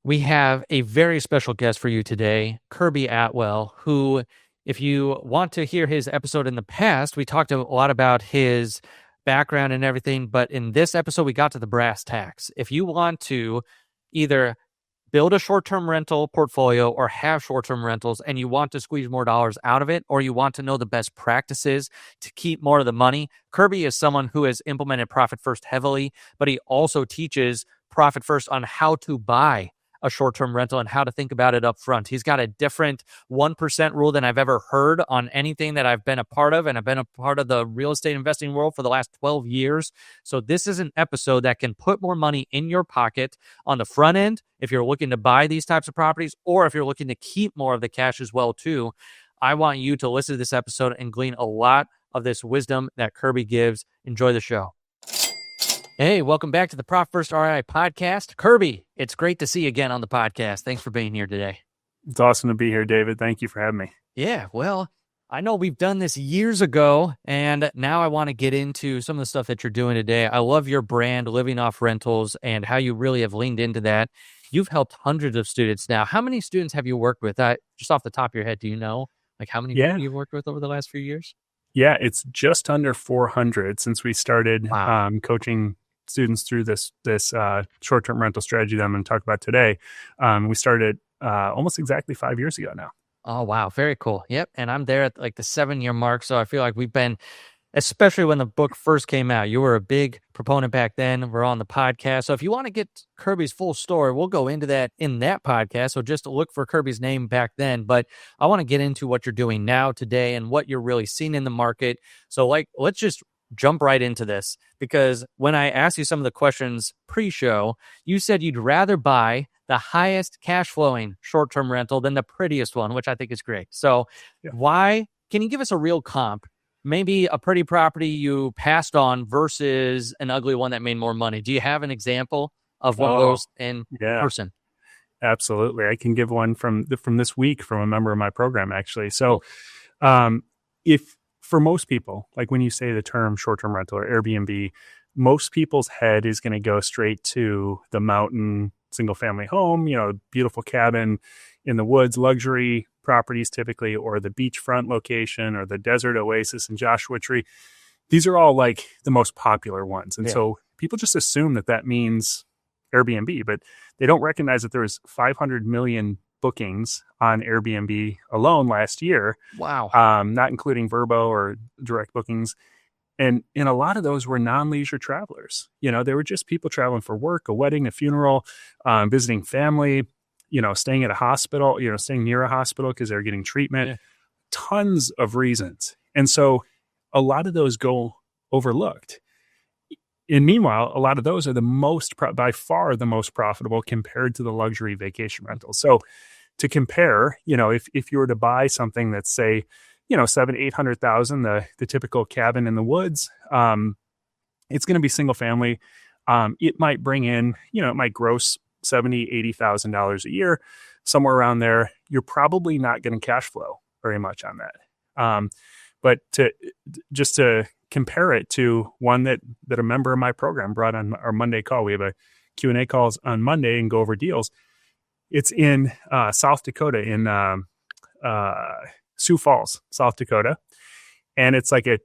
We have a very special guest for you today, Kirby Atwell, who, if you want to hear his episode in the past, we talked a lot about his background and everything. But in this episode, we got to the brass tacks. If you want to either build a short-term rental portfolio or have short-term rentals and you want to squeeze more dollars out of it, or you want to know the best practices to keep more of the money, Kirby is someone who has implemented Profit First heavily, but he also teaches Profit First on how to buy a short-term rental and how to think about it up front. He's got a different 1% rule than I've ever heard on anything that I've been a part of, and I've been a part of the real estate investing world for the last 12 years. So this is an episode that can put more money in your pocket on the front end if you're looking to buy these types of properties, or if you're looking to keep more of the cash as well too. I want you to listen to this episode and glean a lot of this wisdom that Kirby gives. Enjoy the show. Hey, welcome back to the Profit First RI podcast. Kirby, it's great to see you again on the podcast. Thanks for being here today. It's awesome to be here, David. Thank you for having me. Yeah, well, I know we've done this years ago, and now I want to get into some of the stuff that you're doing today. I love your brand, Living Off Rentals, and how you really have leaned into that. You've helped hundreds of students now. How many students have you worked with? Just off the top of your head, do you know like how many people you've worked with over the last few years? Yeah, it's just under 400 since we started coaching students through this short-term rental strategy that I'm going to talk about today. We started almost exactly 5 years ago now. Oh, wow. Very cool. Yep. And I'm there at like the 7-year mark. So I feel like we've been, especially when the book first came out, you were a big proponent back then. We're on the podcast. So if you want to get Kirby's full story, we'll go into that in that podcast. So just look for Kirby's name back then. But I want to get into what you're doing now today and what you're really seeing in the market. So let's just jump right into this, because when I asked you some of the questions pre-show, you said you'd rather buy the highest cash flowing short-term rental than the prettiest one, which I think is great. So why, can you give us a real comp? Maybe a pretty property you passed on versus an ugly one that made more money. Do you have an example of one of those in person? Absolutely. I can give one from this week from a member of my program, actually. So if for most people, like when you say the term short-term rental or Airbnb, most people's head is going to go straight to the mountain single-family home, beautiful cabin in the woods, luxury properties typically, or the beachfront location or the desert oasis in Joshua Tree. These are all like the most popular ones. And so people just assume that means Airbnb, but they don't recognize that there was 500 million bookings on Airbnb alone last year. Wow. Not including Vrbo or direct bookings. And a lot of those were non-leisure travelers. They were just people traveling for work, a wedding, a funeral, visiting family, staying at a hospital, staying near a hospital because they're getting treatment. Tons of reasons. And so a lot of those go overlooked. And meanwhile, a lot of those are by far the most profitable compared to the luxury vacation rentals. So to compare, if you were to buy something that's say, $700,000-800,000, the typical cabin in the woods, it's going to be single family. It might bring in, it might gross $70,000-80,000 a year, somewhere around there. You're probably not going to cash flow very much on that. But to compare it to one that a member of my program brought on our Monday call. We have a Q&A calls on Monday and go over deals. It's in South Dakota, in Sioux Falls, South Dakota. And it's like it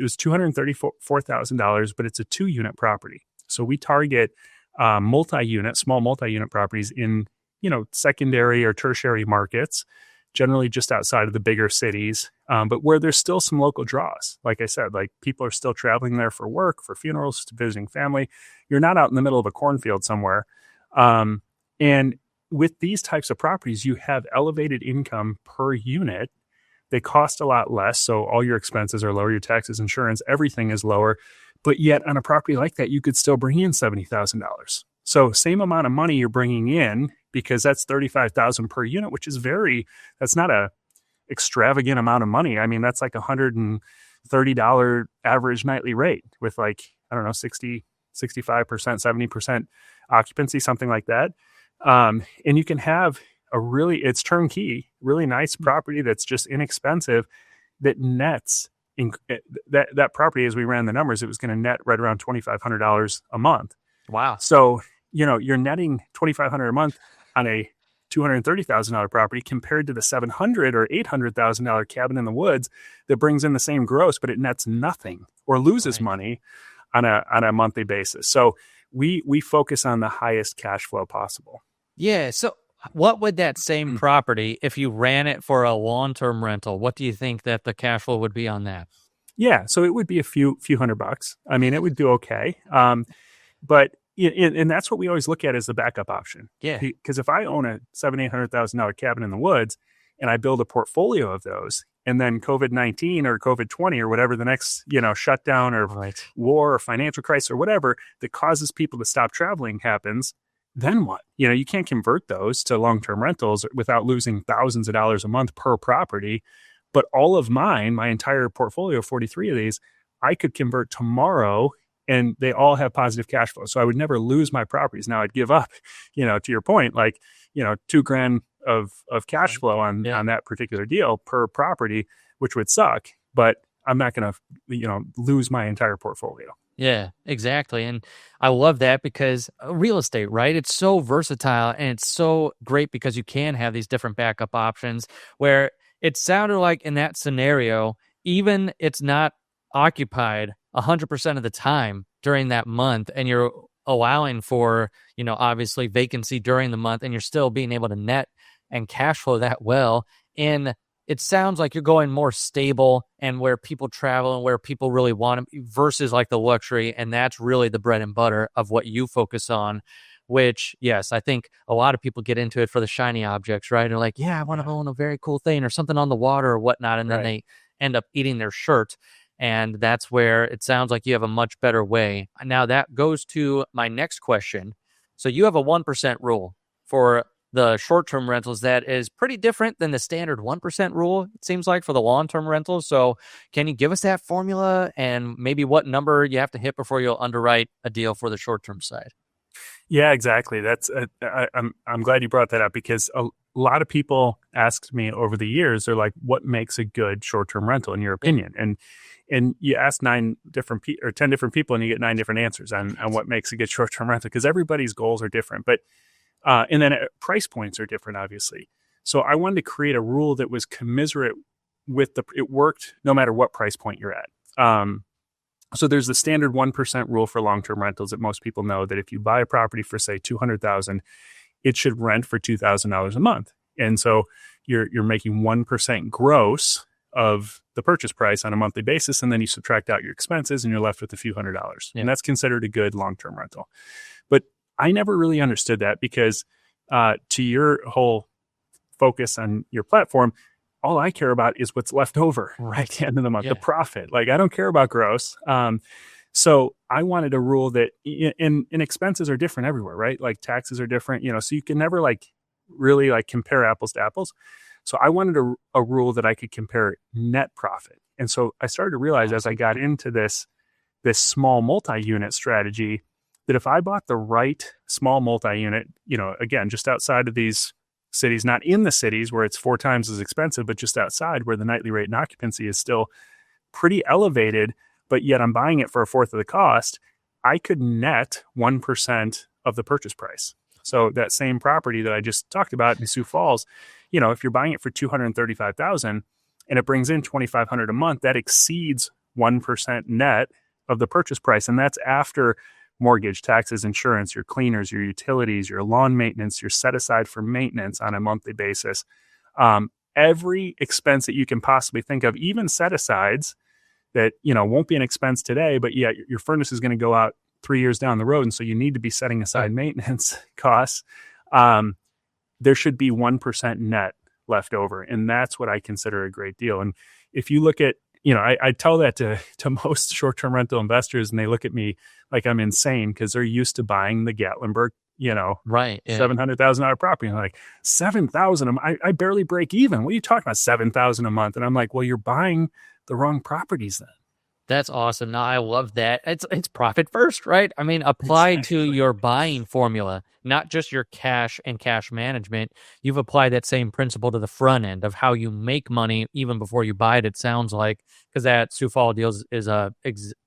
was $234,000, but it's a 2-unit property. So we target small multi-unit properties in, secondary or tertiary markets, generally just outside of the bigger cities, but where there's still some local draws. Like I said, like people are still traveling there for work, for funerals, visiting family. You're not out in the middle of a cornfield somewhere. And with these types of properties, you have elevated income per unit. They cost a lot less, so all your expenses are lower, your taxes, insurance, everything is lower. But yet on a property like that, you could still bring in $70,000. So same amount of money you're bringing in, because that's $35,000 per unit, which is that's not a extravagant amount of money. I mean, that's like $130 average nightly rate with 60, 65%, 70% occupancy, something like that. And you can have it's turnkey, really nice property that's just inexpensive, that nets that property. As we ran the numbers, it was going to net right around $2,500 a month. Wow. So, you're netting $2,500 a month. on a $230,000 property compared to the $700,000 or $800,000 cabin in the woods that brings in the same gross, but it nets nothing or loses Right. money on a monthly basis. So we focus on the highest cash flow possible. Yeah. So what would that same property, if you ran it for a long-term rental, what do you think that the cash flow would be on that? Yeah, so it would be a few $100. I mean, it would do okay. But and that's what we always look at as the backup option. Yeah. Because if I own a $700,000-$800,000 cabin in the woods and I build a portfolio of those, and then COVID-19 or COVID-20 or whatever the next shutdown or Right. war or financial crisis or whatever that causes people to stop traveling happens, then what? You can't convert those to long-term rentals without losing thousands of dollars a month per property. But all of mine, my entire portfolio, 43 of these, I could convert tomorrow and they all have positive cash flow. So I would never lose my properties. Now I'd give up, to your point, like, $2,000 of cash flow on that particular deal per property, which would suck, but I'm not going to, lose my entire portfolio. Yeah, exactly. And I love that because real estate, right? It's so versatile and it's so great because you can have these different backup options where it sounded like in that scenario, even it's not occupied 100% of the time during that month and you're allowing for, obviously vacancy during the month and you're still being able to net and cash flow that well. And it sounds like you're going more stable and where people travel and where people really want to versus like the luxury. And that's really the bread and butter of what you focus on, which, yes, I think a lot of people get into it for the shiny objects, right? They're like, yeah, I want to own a very cool thing or something on the water or whatnot. And then they end up eating their shirt. And that's where it sounds like you have a much better way. Now that goes to my next question. So you have a 1% rule for the short-term rentals that is pretty different than the standard 1% rule, it seems like, for the long-term rentals. So can you give us that formula and maybe what number you have to hit before you'll underwrite a deal for the short-term side? Yeah, exactly. That's I'm glad you brought that up because a lot of people asked me over the years, they're like, what makes a good short-term rental in your opinion? And you ask 10 different people and you get 9 different answers on what makes a good short-term rental because everybody's goals are different. But and then price points are different, obviously. So I wanted to create a rule that was commensurate with it worked no matter what price point you're at. So there's the standard 1% rule for long-term rentals that most people know that if you buy a property for say $200,000, it should rent for $2,000 a month. And so you're making 1% gross of the purchase price on a monthly basis, and then you subtract out your expenses and you're left with a few $100s. And that's considered a good long-term rental. But I never really understood that because to your whole focus on your platform, all I care about is what's left over at the end of the month, the profit. Like I don't care about gross. So I wanted a rule that in expenses are different everywhere, right? Like taxes are different, so you can never really compare apples to apples. So I wanted a rule that I could compare net profit. And so I started to realize as I got into this small multi-unit strategy that if I bought the right small multi-unit, again, just outside of these cities, not in the cities where it's 4 times as expensive, but just outside where the nightly rate and occupancy is still pretty elevated, but yet I'm buying it for a fourth of the cost, I could net 1% of the purchase price. So that same property that I just talked about in Sioux Falls, if you're buying it for $235,000 and it brings in $2,500 a month, that exceeds 1% net of the purchase price. And that's after mortgage, taxes, insurance, your cleaners, your utilities, your lawn maintenance, you're set aside for maintenance on a monthly basis. Every expense that you can possibly think of, even set-asides that, won't be an expense today, but yet your furnace is going to go out 3 years down the road. And so you need to be setting aside maintenance costs. There should be 1% net left over. And that's what I consider a great deal. And if you look at, I tell that to most short-term rental investors and they look at me like I'm insane because they're used to buying the Gatlinburg, $700,000 property. And they're like, $7,000, I barely break even. What are you talking about, $7,000 a month? And I'm like, well, you're buying the wrong properties then. That's awesome. No, I love that. It's profit first, right? I mean, apply to your buying formula, not just your cash and cash management. You've applied that same principle to the front end of how you make money even before you buy it, it sounds like, because that Sioux Falls deal is a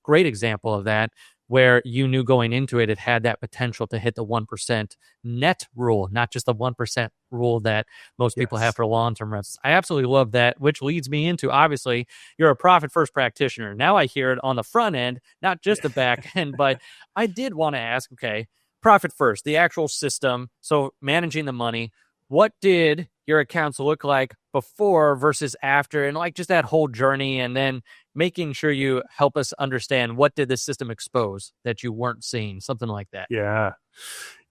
great example of that. where you knew going into it, it had that potential to hit the 1% net rule, not just the 1% rule that most people have for long-term rentals. I absolutely love that, which leads me into, obviously, you're a profit first practitioner. Now I hear it on the front end, not just the back end, but I did want to ask, okay, profit first, the actual system. So managing the money, what did your accounts look like before versus after, and like just that whole journey, and then making sure you help us understand what did the system expose that you weren't seeing, something like that. Yeah,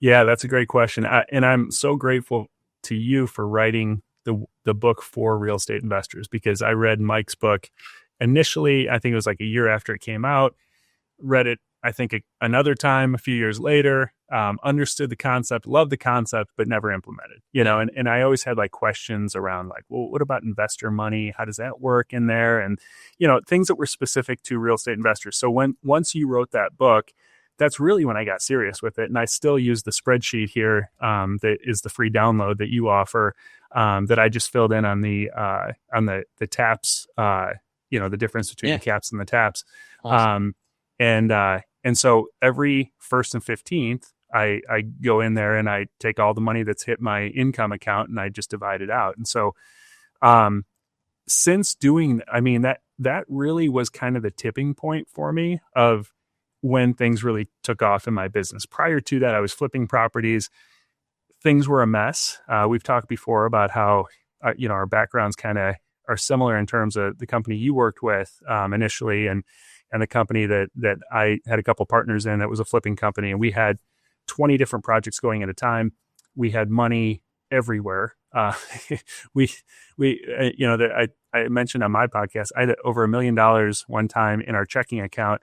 that's a great question. And I'm so grateful to you for writing the book for real estate investors, because I read Mike's book initially. I think it was like a year after it came out, read it, I think another time a few years later, understood the concept, loved the concept, but never implemented, and I always had like questions around like, well, what about investor money? How does that work in there? And, things that were specific to real estate investors. So once you wrote that book, that's really when I got serious with it. And I still use the spreadsheet here that is the free download that you offer, that I just filled in on the taps, the difference between the caps and the taps. Awesome. And so every 1st and 15th, I go in there and I take all the money that's hit my income account and I just divide it out. And so, since doing, that really was kind of the tipping point for me of when things really took off in my business. Prior to that, I was flipping properties. Things were a mess. We've talked before about how, our backgrounds kind of are similar in terms of the company you worked with initially, and the company that I had a couple partners in that was a flipping company, and we had 20 different projects going at a time. We had money everywhere. I mentioned on my podcast, I had over $1 million one time in our checking account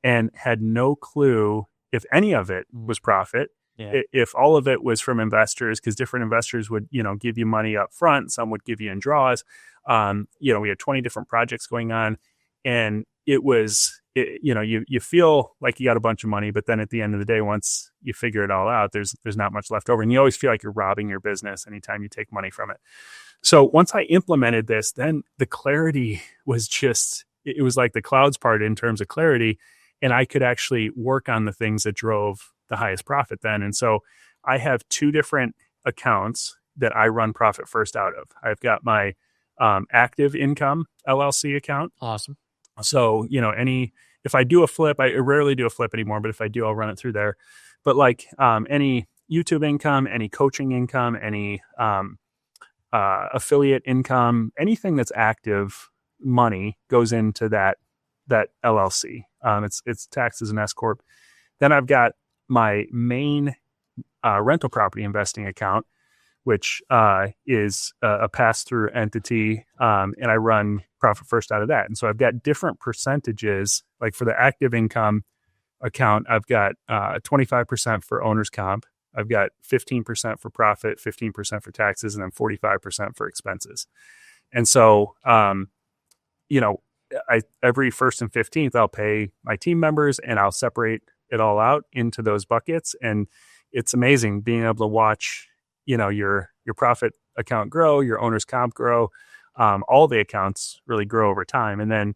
and had no clue if any of it was profit. Yeah. If all of it was from investors, because different investors would, give you money up front. Some would give you in draws. We had 20 different projects going on, and it was, you feel like you got a bunch of money, but then at the end of the day, once you figure it all out, there's not much left over. And you always feel like you're robbing your business anytime you take money from it. So once I implemented this, then the clarity was just, it was like the clouds parted in terms of clarity. And I could actually work on the things that drove the highest profit then. And so I have 2 different accounts that I run profit first out of. I've got my active income LLC account. Awesome. So, if I do a flip, I rarely do a flip anymore, but if I do, I'll run it through there. But like any YouTube income, any coaching income, any affiliate income, anything that's active money goes into that LLC. It's taxed as an S corp. Then I've got my main rental property investing account, which is a pass-through entity, and I run profit first out of that. And so I've got different percentages. Like for the active income account, I've got 25% for owner's comp. I've got 15% for profit, 15% for taxes, and then 45% for expenses. And so, every 1st and 15th, I'll pay my team members and I'll separate it all out into those buckets. And it's amazing being able to watch, your profit account grow, your owner's comp grow, all the accounts really grow over time. And then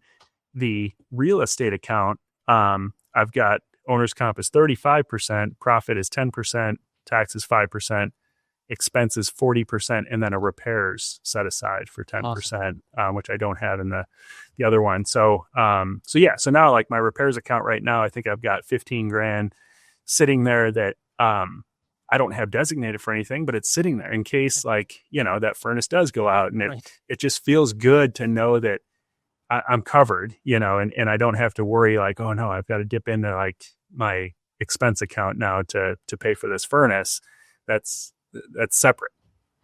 the real estate account, I've got owner's comp is 35%, profit is 10%, taxes 5%, expenses 40%, and then a repairs set aside for 10%, awesome. Which I don't have in the other one. So now like my repairs account right now, I think I've got 15 grand sitting there that I don't have designated for anything, but it's sitting there in case that furnace does go out, and it just feels good to know that I'm covered, and I don't have to worry like, oh no, I've got to dip into like my expense account now to pay for this furnace. That's separate.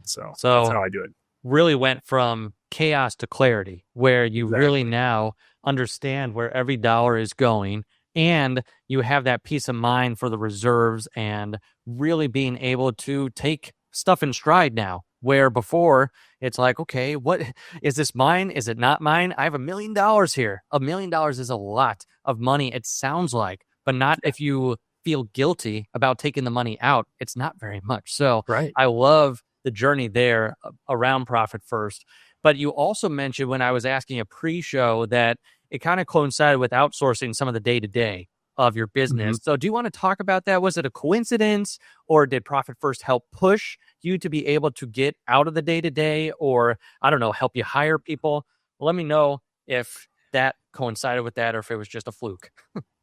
So that's how I do it. Really went from chaos to clarity, where you really now understand where every dollar is going, and you have that peace of mind for the reserves and really being able to take stuff in stride now, where before it's like, okay, what is this mine? Is it not mine? I have $1 million here. $1 million is a lot of money, it sounds like, but not if you feel guilty about taking the money out. It's not very much. So I love the journey there around profit first. But you also mentioned when I was asking a pre-show that it kind of coincided with outsourcing some of the day-to-day. of your Mm-hmm. business. So do you want to talk about that? Was it a coincidence, or did Profit First help push you to be able to get out of the day-to-day, or I don't know, help you hire people? Let me know if that coincided with that or if it was just a fluke.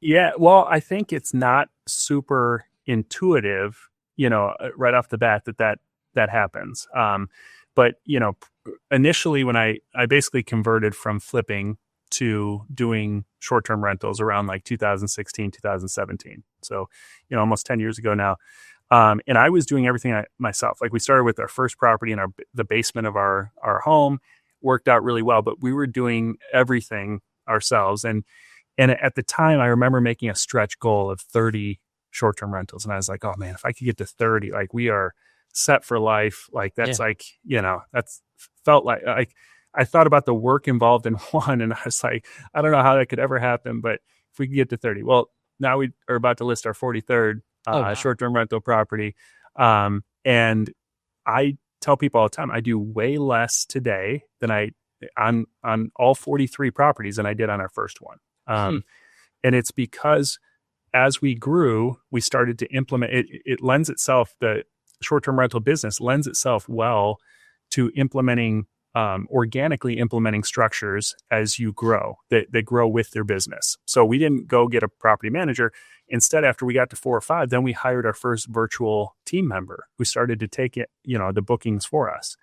Yeah, well, I think it's not super intuitive, right off the bat that happens. But initially when I basically converted from flipping to doing short-term rentals around like 2016, 2017. So, almost 10 years ago now. And I was doing everything myself. Like we started with our first property in the basement of our home, worked out really well, but we were doing everything ourselves. And at the time, I remember making a stretch goal of 30 short-term rentals. And I was like, oh man, if I could get to 30, like we are set for life. Like that's Yeah. like, that's felt like I thought about the work involved in one. And I was like, I don't know how that could ever happen, but if we could get to 30, well, now we are about to list our 43rd Oh, wow. short-term rental property. And I tell people all the time, I do way less today than on all 43 properties than I did on our first one. Hmm. And it's because as we grew, we started to implement it. It lends itself, the short-term rental business lends itself well to organically implementing structures as you grow that grow with their business. So we didn't go get a property manager. Instead, after we got to 4 or 5, then we hired our first virtual team member who started to take it, the bookings for us.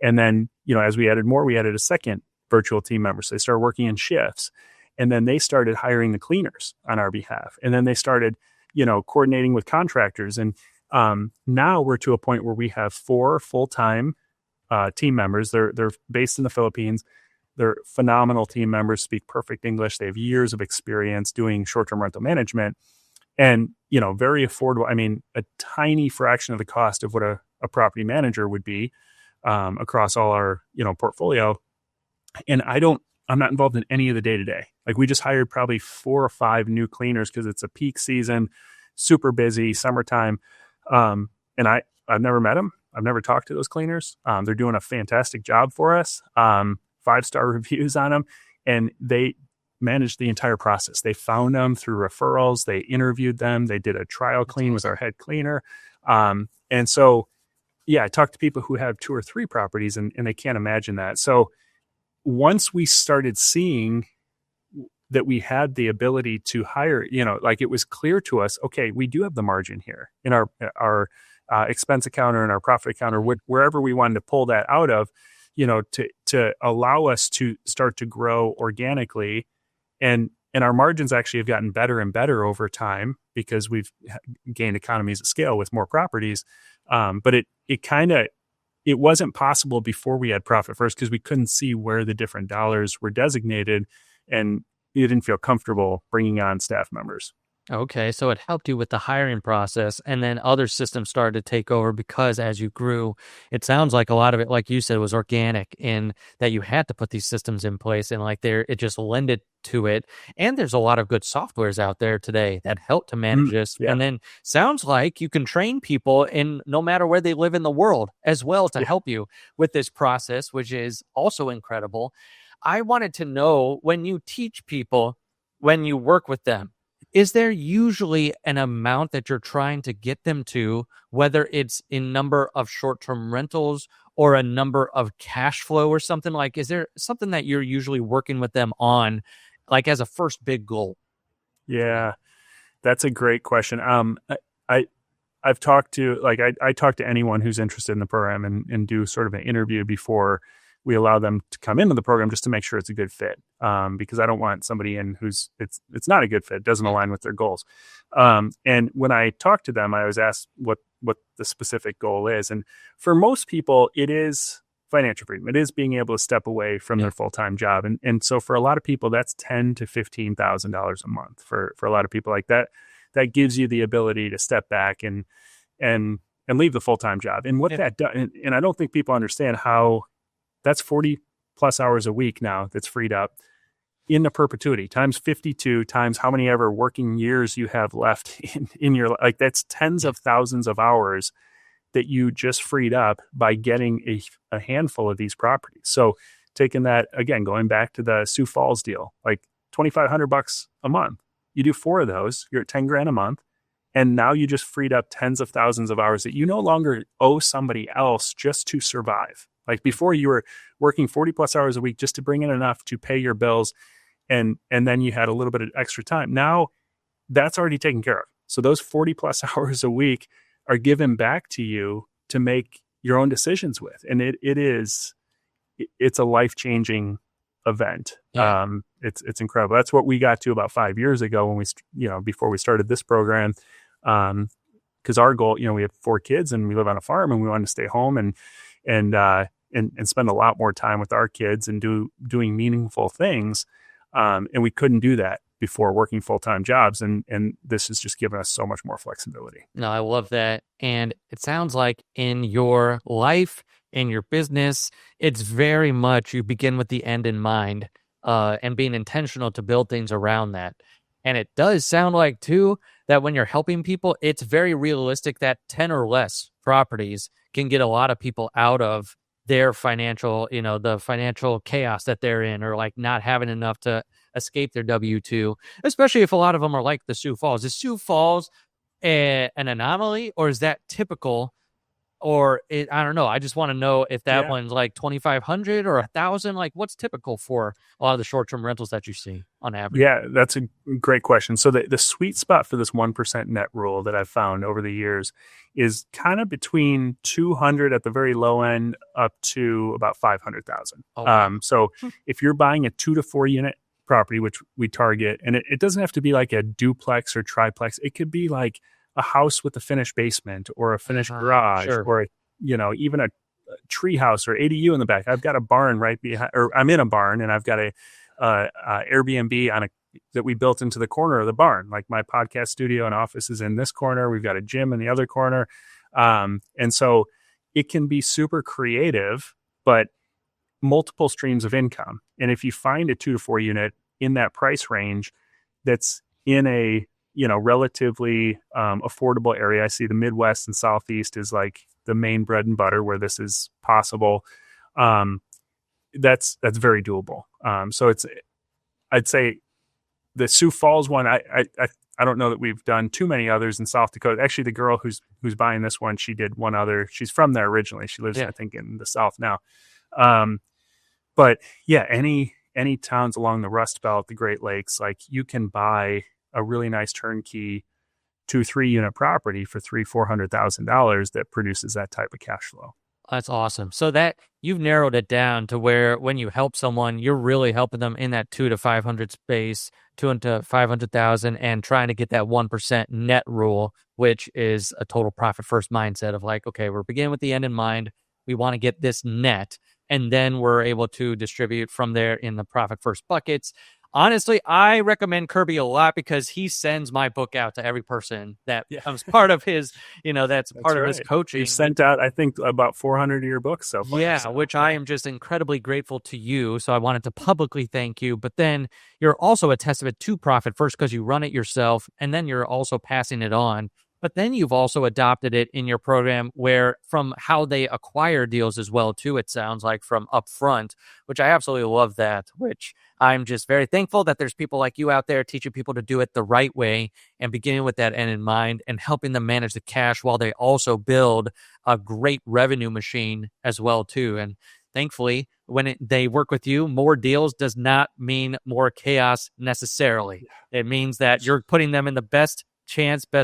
And then, as we added more, we added a second virtual team member. So they started working in shifts. And then they started hiring the cleaners on our behalf. And then they started, coordinating with contractors. And now we're to a point where we have 4 full-time team members. They're based in the Philippines. They're phenomenal team members, speak perfect English. They have years of experience doing short-term rental management and, very affordable. I mean, a tiny fraction of the cost of what a property manager would be across all our, portfolio. And I'm not involved in any of the day-to-day. Like we just hired probably 4 or 5 new cleaners because it's a peak season, super busy, summertime. And I've never met them. I've never talked to those cleaners. They're doing a fantastic job for us. 5-star reviews on them. And they managed the entire process. They found them through referrals. They interviewed them. They did a trial clean with our head cleaner. And so, yeah, I talked to people who have 2 or 3 properties and they can't imagine that. So once we started seeing that we had the ability to hire, like it was clear to us, okay, we do have the margin here in our expense account or in our profit account or wherever we wanted to pull that out of, to allow us to start to grow organically. And our margins actually have gotten better and better over time because we've gained economies of scale with more properties. But it wasn't possible before we had Profit First because we couldn't see where the different dollars were designated and you didn't feel comfortable bringing on staff members. Okay, so it helped you with the hiring process, and then other systems started to take over because as you grew, it sounds like a lot of it, like you said, was organic in that you had to put these systems in place, and like it just lended to it. And there's a lot of good softwares out there today that help to manage this. Yeah. And then sounds like you can train people in no matter where they live in the world as well to help you with this process, which is also incredible. I wanted to know when you teach people, when you work with them, is there usually an amount that you're trying to get them to, whether it's in number of short-term rentals or a number of cash flow or something like, is there something that you're usually working with them on, like as a first big goal? Yeah, that's a great question. I've talked to, I talk to anyone who's interested in the program and do sort of an interview before we allow them to come into the program just to make sure it's a good fit. Because I don't want somebody in who's it's not a good fit, doesn't align with their goals. And when I talk to them, I always ask what the specific goal is. And for most people, it is financial freedom. It is being able to step away from their full-time job. And so for a lot of people, that's $10,000 to $15,000 a month. For a lot of people like that, that gives you the ability to step back and leave the full-time job. And what that does, and I don't think people understand how that's 40 plus hours a week now that's freed up in a perpetuity times 52 times how many ever working years you have left in your, like that's tens of thousands of hours that you just freed up by getting a handful of these properties. So taking that again, going back to the Sioux Falls deal, like $2,500 a month, You do 4 of those, you're at 10 grand a month. And now you just freed up tens of thousands of hours that you no longer owe somebody else just to survive. Like before, you were working 40 plus hours a week just to bring in enough to pay your bills. And then you had a little bit of extra time. Now that's already taken care of. So those 40 plus hours a week are given back to you to make your own decisions with. And it's a life-changing event. Yeah. It's incredible. That's what we got to about 5 years ago when before we started this program. Because our goal, we have 4 kids and we live on a farm, and we wanted to stay home and spend a lot more time with our kids and doing meaningful things. And we couldn't do that before working full-time jobs. And this has just given us so much more flexibility. No, I love that. And it sounds like in your life, in your business, it's very much you begin with the end in mind, and being intentional to build things around that. And it does sound like, too, that when you're helping people, it's very realistic that 10 or less properties can get a lot of people out of their financial, the financial chaos that they're in, or like not having enough to escape their W-2, especially if a lot of them are like the Sioux Falls. Is Sioux Falls an anomaly, or is that typical? Or I don't know. I just want to know if that one's like 2,500 or 1,000. Like, what's typical for a lot of the short-term rentals that you see on average? Yeah, that's a great question. So the sweet spot for this 1% net rule that I've found over the years is kind of between 200 at the very low end up to about 500,000. Oh, wow. So if you're buying a 2 to 4 unit property, which we target, and it doesn't have to be like a duplex or triplex. It could be like a house with a finished basement or a finished garage, sure. or even a tree house or ADU in the back. I've got a barn right behind, or I'm in a barn, and I've got a Airbnb that we built into the corner of the barn. Like my podcast studio and office is in this corner. We've got a gym in the other corner, and so it can be super creative, but multiple streams of income. And if you find a 2 to 4 unit in that price range, that's in a relatively affordable area. I see the Midwest and Southeast is like the main bread and butter where this is possible. That's very doable. So I'd say the Sioux Falls one, I don't know that we've done too many others in South Dakota. Actually, the girl who's buying this one, she did one other. She's from there originally. She lives, I think, in the South now. But yeah, any towns along the Rust Belt, the Great Lakes, like you can buy a really nice turnkey 2-3 unit property for $300,000-$400,000 that produces that type of cash flow. That's awesome. So that you've narrowed it down to where when you help someone, you're really helping them in that 2 to 500 space, 2 to 500,000, and trying to get that 1% net rule, which is a total profit first mindset of like, okay, we're beginning with the end in mind. We want to get this net, and then we're able to distribute from there in the profit first buckets. Honestly, I recommend Kirby a lot because he sends my book out to every person that becomes part of his, that's part of his coaching. You've sent out, I think, about 400 of your books so far. Yeah, which I am just incredibly grateful to you. So I wanted to publicly thank you. But then you're also a testament to Profit First because you run it yourself, and then you're also passing it on. But then you've also adopted it in your program where from how they acquire deals as well, too, it sounds like from upfront, which I absolutely love that, which I'm just very thankful that there's people like you out there teaching people to do it the right way and beginning with that end in mind and helping them manage the cash while they also build a great revenue machine as well, too. And thankfully, when they work with you, more deals does not mean more chaos necessarily. It means that you're putting them in the best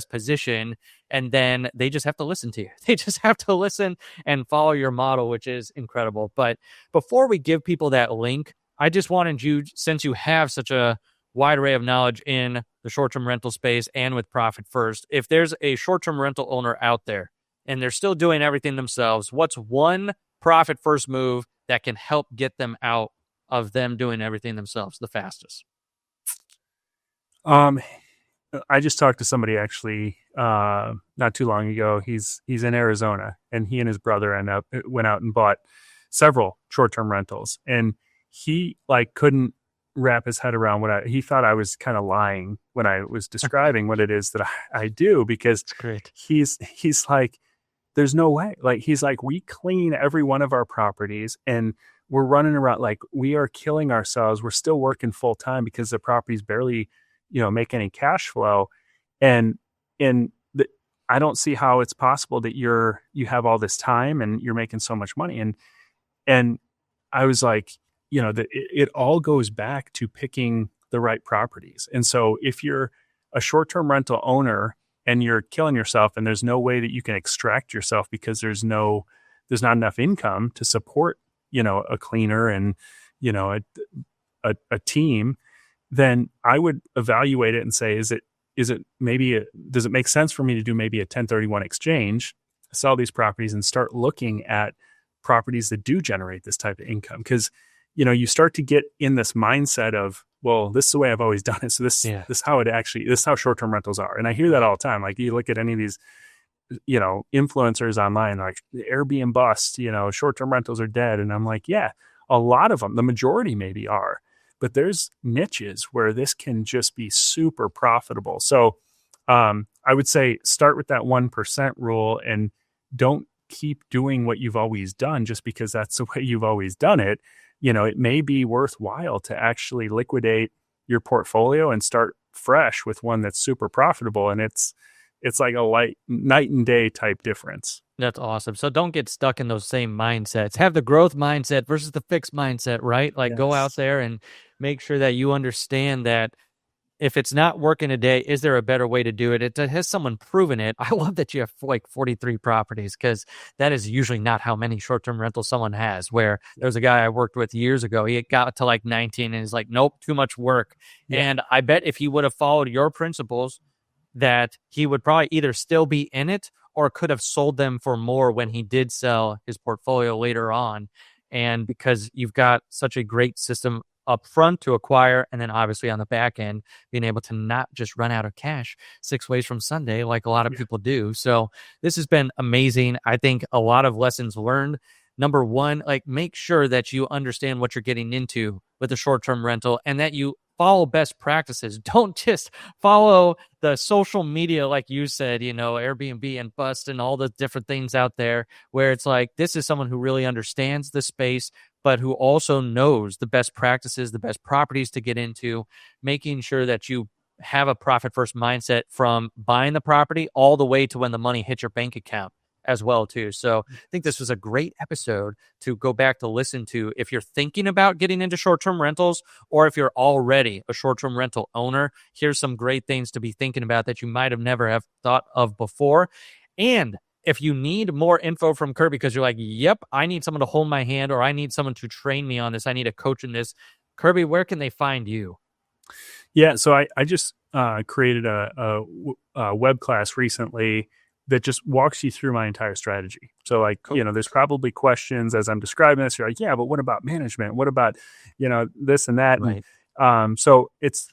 position, and then they just have to listen to you. They just have to listen and follow your model, which is incredible. But before we give people that link, I just wanted you, since you have such a wide array of knowledge in the short-term rental space and with Profit First, if there's a short-term rental owner out there and they're still doing everything themselves, what's one Profit First move that can help get them out of them doing everything themselves the fastest? I just talked to somebody actually not too long ago. He's in Arizona, and he and his brother went out and bought several short-term rentals, and he couldn't wrap his head around he thought I was kind of lying when I was describing what it is that I do, because he's like, there's no way. He's like, we clean every one of our properties and we're running around like we are killing ourselves. We're still working full time because the property's barely make any cash flow. And I don't see how it's possible that you have all this time and you're making so much money. And I was like, that it all goes back to picking the right properties. And so if you're a short-term rental owner and you're killing yourself and there's no way that you can extract yourself because there's not enough income to support, a cleaner and, a team, then I would evaluate it and say, does it make sense for me to do maybe a 1031 exchange, sell these properties and start looking at properties that do generate this type of income? Because, you start to get in this mindset of, well, this is the way I've always done it. So this is how short-term rentals are. And I hear that all the time. Like you look at any of these, influencers online, like the Airbnb bust, short-term rentals are dead. And I'm like, yeah, a lot of them, the majority maybe are, but there's niches where this can just be super profitable. So I would say start with that 1% rule and don't keep doing what you've always done just because that's the way you've always done it. It may be worthwhile to actually liquidate your portfolio and start fresh with one that's super profitable. And it's like a night and day type difference. That's awesome. So don't get stuck in those same mindsets. Have the growth mindset versus the fixed mindset, right? Like Go out there and make sure that you understand that if it's not working today, is there a better way to do it? Has someone proven it? I love that you have like 43 properties because that is usually not how many short-term rentals someone has. Where there's a guy I worked with years ago, he got to like 19 and he's like, nope, too much work. Yeah. And I bet if he would have followed your principles, that he would probably either still be in it or could have sold them for more when he did sell his portfolio later on. And because you've got such a great system up front to acquire, and then obviously on the back end, being able to not just run out of cash 6 ways from Sunday like a lot of people do. So this has been amazing. I think a lot of lessons learned. Number one, like make sure that you understand what you're getting into with a short-term rental and that you follow best practices. Don't just follow the social media, like you said, Airbnb and Bust and all the different things out there where it's like, this is someone who really understands the space, but who also knows the best practices, the best properties to get into, making sure that you have a profit first mindset from buying the property all the way to when the money hits your bank account as well too. So I think this was a great episode to go back to listen to if you're thinking about getting into short-term rentals or if you're already a short-term rental owner. Here's some great things to be thinking about that you might have never have thought of before. And if you need more info from Kirby because you're like, yep, I need someone to hold my hand or I need someone to train me on this, I need a coach in this, Kirby, where can they find you? Yeah, so I just created a web class recently that just walks you through my entire strategy. So like, cool. There's probably questions as I'm describing this. You're like, yeah, but what about management? What about, this and that? Right. And, so it's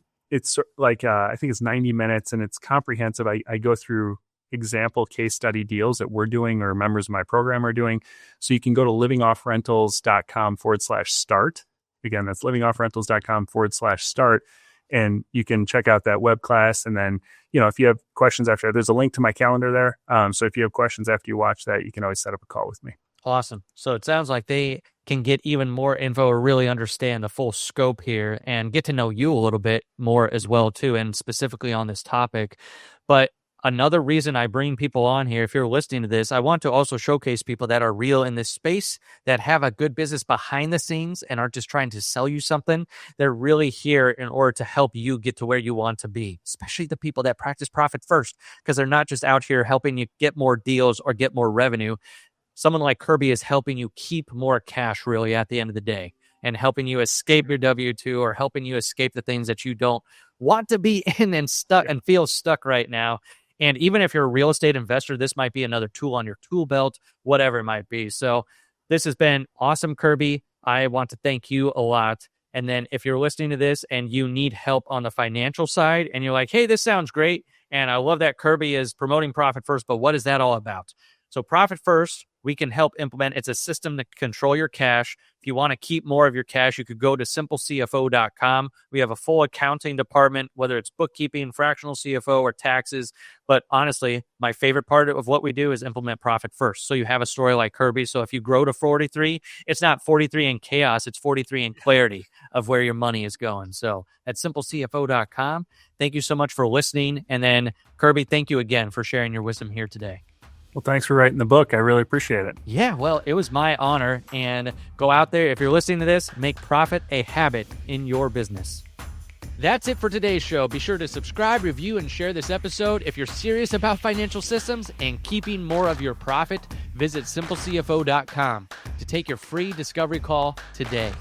like, I think it's 90 minutes and it's comprehensive. I go through example case study deals that we're doing or members of my program are doing. So you can go to livingoffrentals.com/start. Again, that's livingoffrentals.com/start. And you can check out that web class. And then, if you have questions after, there's a link to my calendar there. So if you have questions after you watch that, you can always set up a call with me. Awesome. So it sounds like they can get even more info or really understand the full scope here and get to know you a little bit more as well too, and specifically on this topic. But another reason I bring people on here, if you're listening to this, I want to also showcase people that are real in this space, that have a good business behind the scenes and aren't just trying to sell you something. They're really here in order to help you get to where you want to be, especially the people that practice profit first, because they're not just out here helping you get more deals or get more revenue. Someone like Kirby is helping you keep more cash really at the end of the day and helping you escape your W-2 or helping you escape the things that you don't want to be in and stuck and feel stuck right now. And even if you're a real estate investor, this might be another tool on your tool belt, whatever it might be. So this has been awesome, Kirby. I want to thank you a lot. And then if you're listening to this and you need help on the financial side and you're like, hey, this sounds great, and I love that Kirby is promoting Profit First, but what is that all about? So Profit First, we can help implement. It's a system to control your cash. If you want to keep more of your cash, you could go to simplecfo.com. We have a full accounting department, whether it's bookkeeping, fractional CFO, or taxes. But honestly, my favorite part of what we do is implement Profit First. So you have a story like Kirby. So if you grow to 43, it's not 43 in chaos, it's 43 in clarity. of where your money is going. So that's simplecfo.com. Thank you so much for listening. And then, Kirby, thank you again for sharing your wisdom here today. Well, thanks for writing the book. I really appreciate it. Yeah, well, it was my honor. And go out there. If you're listening to this, make profit a habit in your business. That's it for today's show. Be sure to subscribe, review, and share this episode. If you're serious about financial systems and keeping more of your profit, visit simplecfo.com to take your free discovery call today.